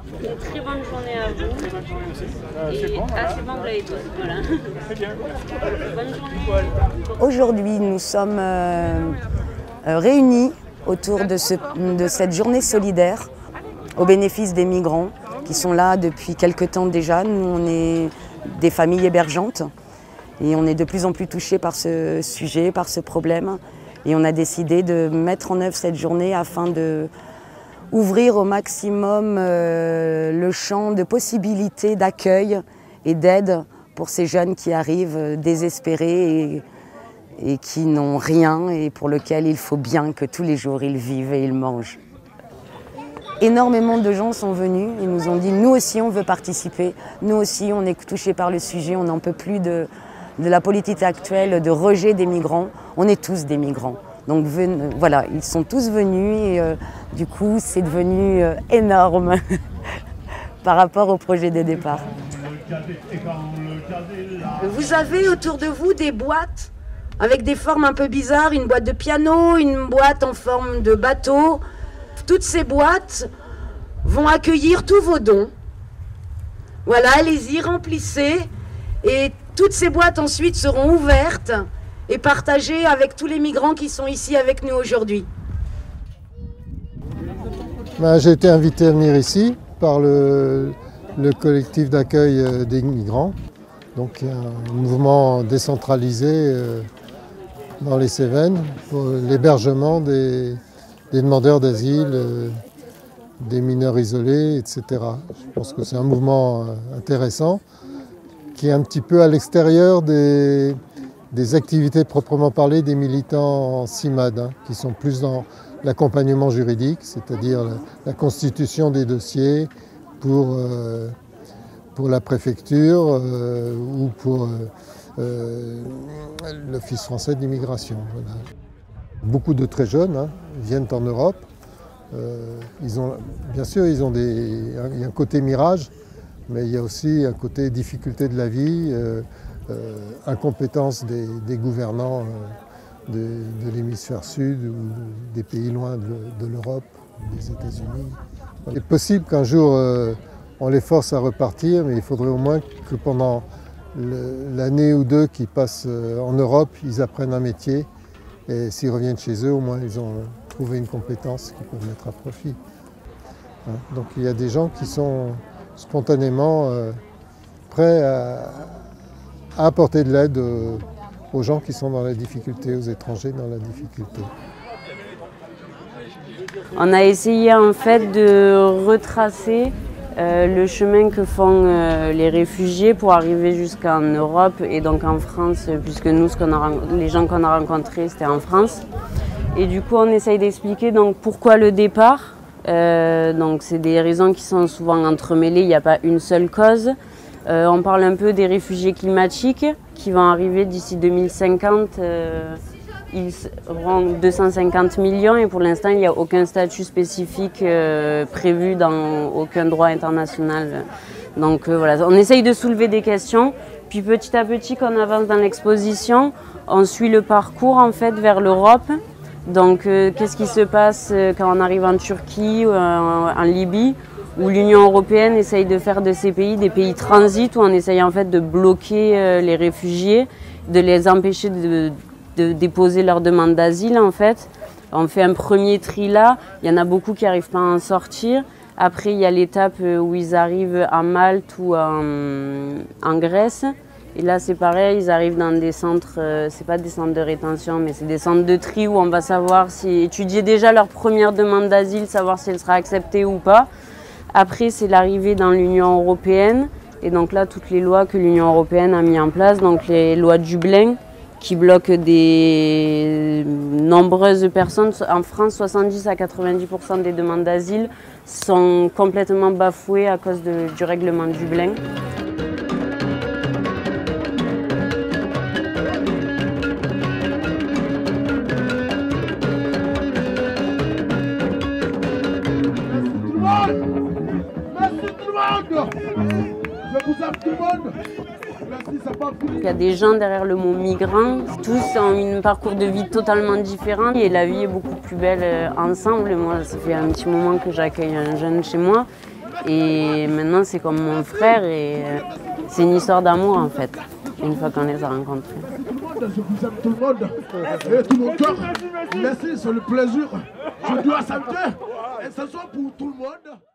Une très bonne journée à vous. C'est bon, vous l'avez tous. Voilà. Très bien. Bonne journée. Aujourd'hui, nous sommes réunis autour de cette journée solidaire au bénéfice des migrants qui sont là depuis quelque temps déjà. Nous, on est des familles hébergeantes et on est de plus en plus touchés par ce sujet, par ce problème. Et on a décidé de mettre en œuvre cette journée afin de ouvrir au maximum le champ de possibilités d'accueil et d'aide pour ces jeunes qui arrivent désespérés et qui n'ont rien et pour lesquels il faut bien que tous les jours ils vivent et ils mangent. Énormément de gens sont venus et nous ont dit nous aussi on veut participer, nous aussi on est touchés par le sujet, on n'en peut plus de la politique actuelle de rejet des migrants, on est tous des migrants. Donc voilà, ils sont tous venus et du coup c'est devenu énorme par rapport au projet de départ. Vous avez autour de vous des boîtes avec des formes un peu bizarres, une boîte de piano, une boîte en forme de bateau. Toutes ces boîtes vont accueillir tous vos dons. Voilà, allez-y, remplissez. Et toutes ces boîtes ensuite seront ouvertes et partagées avec tous les migrants qui sont ici avec nous aujourd'hui. J'ai été invité à venir ici par le collectif d'accueil des migrants. Donc il y a un mouvement décentralisé dans les Cévennes pour l'hébergement des demandeurs d'asile, des mineurs isolés, etc. Je pense que c'est un mouvement intéressant qui est un petit peu à l'extérieur des activités proprement parlées des militants CIMAD, qui sont plus dans l'accompagnement juridique, c'est-à-dire la constitution des dossiers pour la préfecture ou pour l'Office français d'immigration. Voilà. Beaucoup de très jeunes viennent en Europe. Bien sûr, il y a un côté mirage, mais il y a aussi un côté difficulté de la vie, incompétence des gouvernants de l'hémisphère sud ou des pays loin de l'Europe, des États-Unis. Il est possible qu'un jour on les force à repartir, mais il faudrait au moins que pendant l'année ou deux qu'ils passent en Europe, ils apprennent un métier. Et s'ils reviennent chez eux, au moins ils ont trouvé une compétence qu'ils peuvent mettre à profit. Donc il y a des gens qui sont spontanément prêts à apporter de l'aide aux gens qui sont dans la difficulté, aux étrangers dans la difficulté. On a essayé en fait de retracer le chemin que font les réfugiés pour arriver jusqu'en Europe et donc en France, puisque nous, les gens qu'on a rencontrés, c'était en France. Et du coup, on essaye d'expliquer donc pourquoi le départ. Donc c'est des raisons qui sont souvent entremêlées, il n'y a pas une seule cause. On parle un peu des réfugiés climatiques qui vont arriver d'ici 2050. Ils seront 250 millions et pour l'instant, il n'y a aucun statut spécifique prévu dans aucun droit international. Donc voilà, on essaye de soulever des questions. Puis petit à petit, quand on avance dans l'exposition, on suit le parcours en fait vers l'Europe. Donc qu'est-ce qui se passe quand on arrive en Turquie ou en Libye, où l'Union européenne essaye de faire de ces pays des pays transit, où on essaye en fait de bloquer les réfugiés, de les empêcher de déposer leur demande d'asile en fait. On fait un premier tri là, il y en a beaucoup qui n'arrivent pas à en sortir. Après il y a l'étape où ils arrivent en Malte ou en Grèce. Et là c'est pareil, ils arrivent dans des centres, c'est pas des centres de rétention, mais c'est des centres de tri où on va savoir étudier déjà leur première demande d'asile, savoir si elle sera acceptée ou pas. Après c'est l'arrivée dans l'Union européenne. Et donc là toutes les lois que l'Union européenne a mis en place, donc les lois de Dublin, qui bloquent des nombreuses personnes. En France, 70 à 90% des demandes d'asile sont complètement bafouées à cause du règlement de Dublin. Il y a des gens derrière le mot migrant, tous ont un parcours de vie totalement différent et la vie est beaucoup plus belle ensemble. Moi, ça fait un petit moment que j'accueille un jeune chez moi Et maintenant, c'est comme mon frère et c'est une histoire d'amour en fait, une fois qu'on les a rencontrés. Je vous aime tout le monde, et tout mon cœur. Merci, c'est le plaisir. Je dois saluer, et ce soit pour tout le monde.